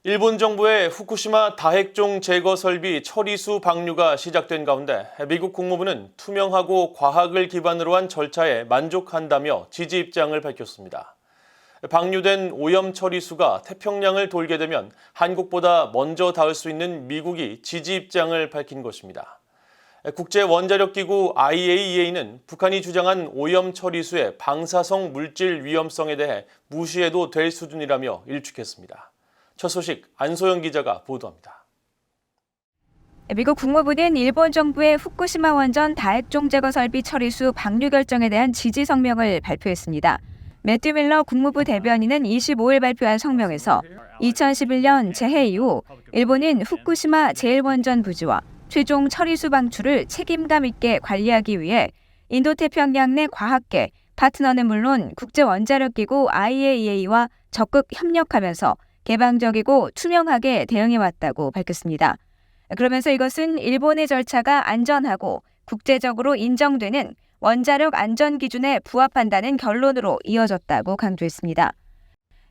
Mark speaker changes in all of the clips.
Speaker 1: 일본 정부의 후쿠시마 다핵종 제거 설비 처리수 방류가 시작된 가운데 미국 국무부는 투명하고 과학을 기반으로 한 절차에 만족한다며 지지 입장을 밝혔습니다. 방류된 오염 처리수가 태평양을 돌게 되면 한국보다 먼저 닿을 수 있는 미국이 지지 입장을 밝힌 것입니다. 국제원자력기구 IAEA는 북한이 주장한 오염 처리수의 방사성 물질 위험성에 대해 무시해도 될 수준이라며 일축했습니다. 첫 소식 안소영 기자가 보도합니다.
Speaker 2: 미국 국무부는 일본 정부의 후쿠시마 원전 다핵종 제거 설비 처리수 방류 결정에 대한 지지 성명을 발표했습니다. 매튜 밀러 국무부 대변인은 25일 발표한 성명에서 2011년 재해 이후 일본은 후쿠시마 제1원전 부지와 최종 처리수 방출을 책임감 있게 관리하기 위해 인도태평양 내 과학계, 파트너는 물론 국제원자력기구 IAEA와 적극 협력하면서 개방적이고 투명하게 대응해왔다고 밝혔습니다. 그러면서 이것은 일본의 절차가 안전하고 국제적으로 인정되는 원자력 안전 기준에 부합한다는 결론으로 이어졌다고 강조했습니다.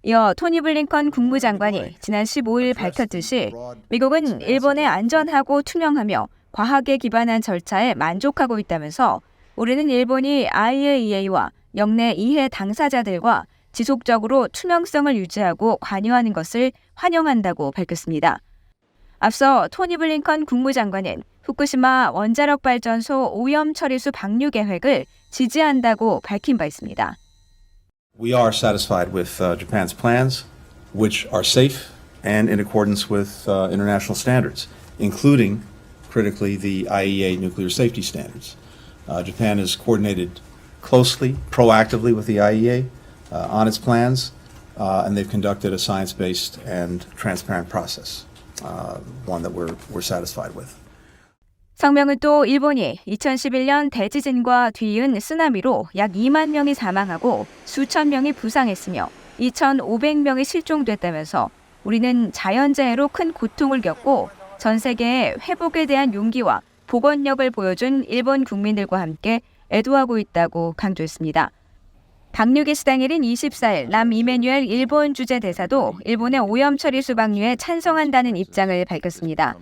Speaker 2: 이어 토니 블링컨 국무장관이 지난 15일 밝혔듯이 미국은 일본의 안전하고 투명하며 과학에 기반한 절차에 만족하고 있다면서 우리는 일본이 IAEA와 역내 이해 당사자들과 지속적으로 투명성을 유지하고 관여하는 것을 환영한다고 밝혔습니다. 앞서 토니 블링컨 국무장관은 후쿠시마 원자력발전소 오염 처리수 방류 계획을 지지한다고 밝힌 바 있습니다.
Speaker 3: We are satisfied with Japan's plans, which are safe and in accordance with international standards, including, critically, the IAEA nuclear safety standards. Japan has coordinated closely, proactively with the IAEA on its plans, and they've conducted a science-based and transparent process, one that we're satisfied with.
Speaker 2: 성명은 또 일본이 2011년 대지진과 뒤이은 쓰나미로 약 2만 명이 사망하고 수천 명이 부상했으며 2,500명이 실종됐다면서 우리는 자연재해로 큰 고통을 겪고 전 세계에 회복에 대한 용기와 복원력을 보여준 일본 국민들과 함께 애도하고 있다고 강조했습니다. 방류기 수당일인 24일 남 이메뉴엘 일본 주재대사도 일본의 오염 처리수 방류에 찬성한다는 입장을 밝혔습니다.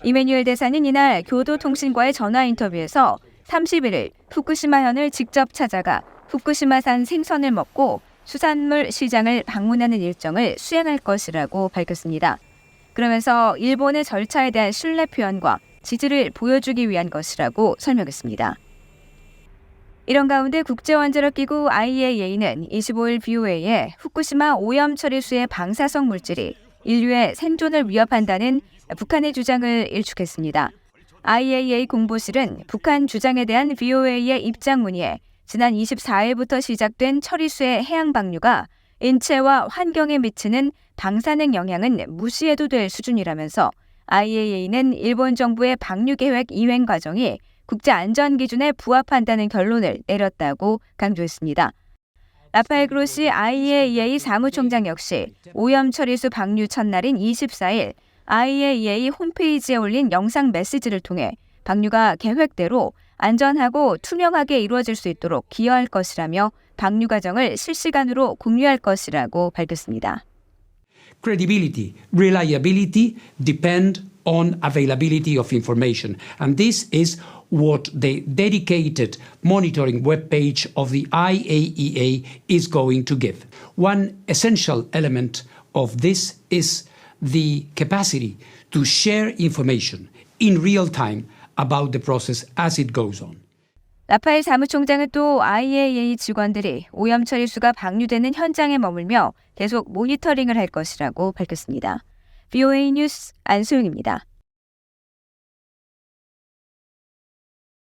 Speaker 2: 이메뉴엘 대사는 이날 교도통신과의 전화 인터뷰에서 31일 후쿠시마현을 직접 찾아가 후쿠시마산 생선을 먹고 수산물 시장을 방문하는 일정을 수행할 것이라고 밝혔습니다. 그러면서 일본의 절차에 대한 신뢰 표현과 지지를 보여주기 위한 것이라고 설명했습니다. 이런 가운데 국제원자력기구 IAEA는 25일 BOA에 후쿠시마 오염 처리수의 방사성 물질이 인류의 생존을 위협한다는 북한의 주장을 일축했습니다. IAEA 공보실은 북한 주장에 대한 BOA의 입장 문의에 지난 24일부터 시작된 처리수의 해양 방류가 인체와 환경에 미치는 방사능 영향은 무시해도 될 수준이라면서 IAEA는 일본 정부의 방류 계획 이행 과정이 국제안전 기준에 부합한다는 결론을 내렸다고 강조했습니다. 라파엘 그로시 IAEA 사무총장 역시 오염 처리수 방류 첫날인 24일 IAEA 홈페이지에 올린 영상 메시지를 통해 방류가 계획대로 안전하고 투명하게 이루어질 수 있도록 기여할 것이라며 방류 과정을 실시간으로 공유할 것이라고 밝혔습니다.
Speaker 4: Credibility, reliability depend on availability of information, and this is what the dedicated monitoring webpage of the IAEA is going to give. One essential element of this is the capacity to share information in real time about the process as it goes on.
Speaker 2: 라파엘 사무총장은 또 IAEA 직원들이 오염 처리수가 방류되는 현장에 머물며 계속 모니터링을 할 것이라고 밝혔습니다. VOA 뉴스 안소영입니다.